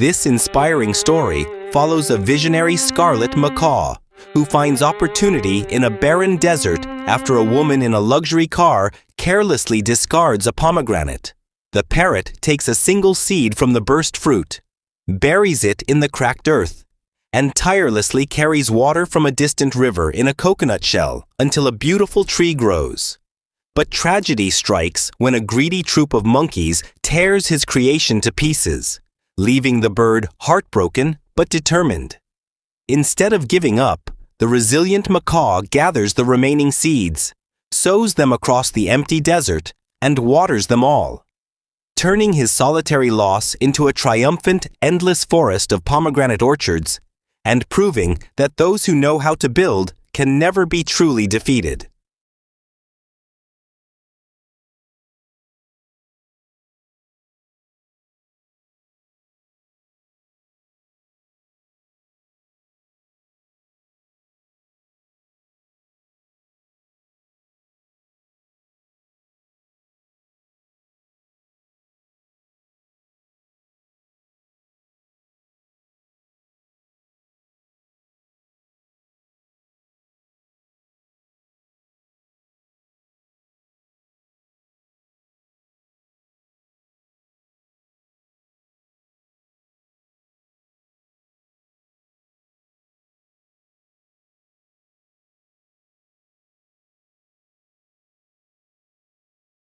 This inspiring story follows a visionary scarlet macaw who finds opportunity in a barren desert after a woman in a luxury car carelessly discards a pomegranate. The parrot takes a single seed from the burst fruit, buries it in the cracked earth, and tirelessly carries water from a distant river in a coconut shell until a beautiful tree grows. But tragedy strikes when a greedy troop of monkeys tears his creation to pieces, leaving the bird heartbroken but determined. Instead of giving up, the resilient macaw gathers the remaining seeds, sows them across the empty desert, and waters them all, turning his solitary loss into a triumphant, endless forest of pomegranate orchards, and proving that those who know how to build can never be truly defeated.